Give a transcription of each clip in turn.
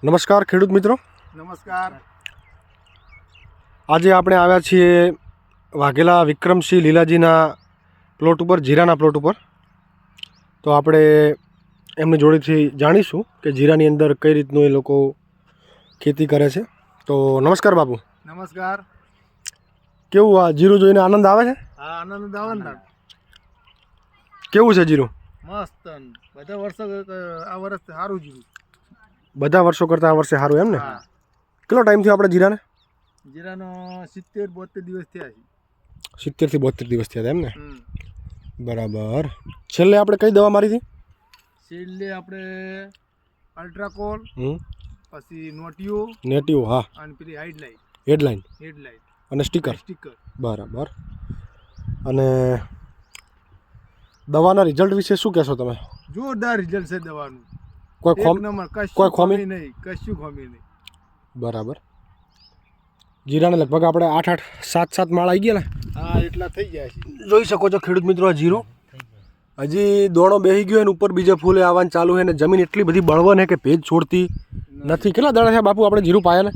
નમસ્કાર ખેડૂત મિત્રો. નમસ્કાર. આજે આપણે આવ્યા છીએ વાઘેલા વિક્રમસિંહ લીલાજીના પ્લોટ ઉપર, જીરાના પ્લોટ ઉપર. તો આપણે એમની જોડેથી જાણીશું કે જીરાની અંદર કઈ રીતનું એ લોકો ખેતી કરે છે. તો નમસ્કાર બાપુ. નમસ્કાર. કેવું આ જીરું જોઈને આનંદ આવે છે? હા, આનંદ આવે ને. કેવું છે જીરું? મસ્ત. બધા વર્ષો આ વર્ષ સારું જીરું. બધા વર્ષો કરતાં આ વર્ષે સારું એમ ને? હા. કેટલો ટાઈમ થયો આપણે જીરાને? જીરાનો 70-72 દિવસ થયા છે. 70 થી 72 દિવસ થયા એમ ને? બરાબર. છેલ્લે આપણે કઈ દવા મારી હતી? છેલ્લે આપણે અલ્ટ્રાકોલ, પછી નોટિયો, નેટિવ, હા, અને પેલી હેડલાઇન અને સ્ટીકર. બરાબર. અને દવાના રિઝલ્ટ વિશે શું કહેશો તમે? જોરદાર રિઝલ્ટ છે દવાનું. કોઈ ખોમી નહીં, કશું ખોમી નહીં. બરાબર. જીરાને લગભગ આપણે 7 માળ આવી ગયા ને? હા, એટલા થઈ ગયા છે. જોઈ શકો છો ખેડૂત મિત્રો, આ જીરું હજી દોણો બેસી ગયો ને ઉપર બીજા ફૂલે આવવાનું ચાલુ છે ને જમીન એટલી બધી બળવન છે કે ભેજ છોડતી નથી. કેટલા દાડા થયા બાપુ આપણે જીરું પાયા ને?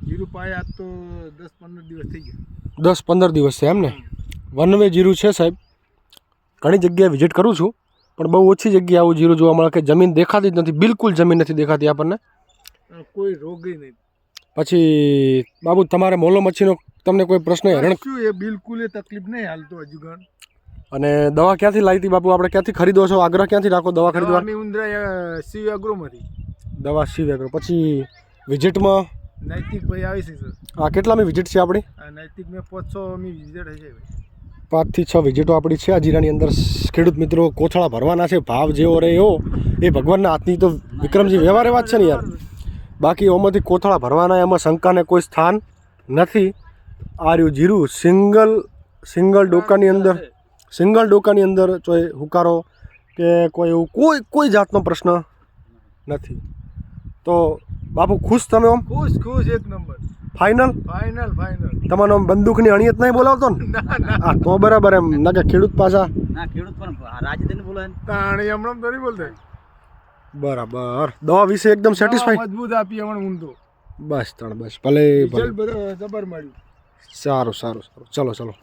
જીરું પાયા આજ તો 10-15 દિવસ થઈ ગયા. 10-15 દિવસ છે એમ ને? વન વે જીરું છે સાહેબ. ઘણી જગ્યાએ વિઝિટ કરું છું પણ બહુ ઓછી જગ્યાએ આવું જીરું જોવા મળે કે જમીન દેખાતી જ નથી, બિલકુલ જમીન નથી દેખાતી આપણને. કોઈ રોગ નહીં. પછી બાબુ તમારે મોલો મચ્છીનો તમને કોઈ પ્રશ્ન હેરણ? શું એ બિલકુલ એ તકલીફ નહીં હાલતો હજુ ગણ. અને દવા ક્યાંથી લાવી હતી બાપુ? આપણે ક્યાંથી ખરીદો છો? આગ્રહ ક્યાંથી રાખો દવા ખરીદવા? અમે ઉંદરા શિવ એગ્રોમાંથી દવા શિવ એગ્રો. પછી વિઝિટમાં નૈતિક ભાઈ આવી છે સર. આ કેટલામી વિઝિટ છે આપણી? નૈતિક મેં 500મી વિઝિટ હશે. 5 થી 6 વિઝિટો આપણી છે આ જીરાની અંદર. ખેડૂત મિત્રો કોથળા ભરવાના છે, ભાવ જેવો રહે એવો એ ભગવાનના હાથની તો વિક્રમજી વ્યવહાર વાત છે ને યાર. બાકી ઓમાંથી કોથળા ભરવાના, એમાં શંકાને કોઈ સ્થાન નથી. આ રહ્યું જીરું સિંગલ ડોકાની અંદર કોઈ હુકારો કે કોઈ એવું કોઈ જાતનો પ્રશ્ન નથી. તો બાપુ ખુશ તમે? આમ ખુશ એક નંબર. ફાઇનલ. તમારો બંદૂકની અણિયત નહીં બોલાવતો ને? હા, તો બરાબર. એમ ના કે ખેડૂત પાછા બરાબર. દવા વિશે એકદમ સેટિસ્ફાઈડ? મજબૂત આપી હમણાં ઊંધો. બસ ભલે. જબર મળ્યું. સારું. ચલો.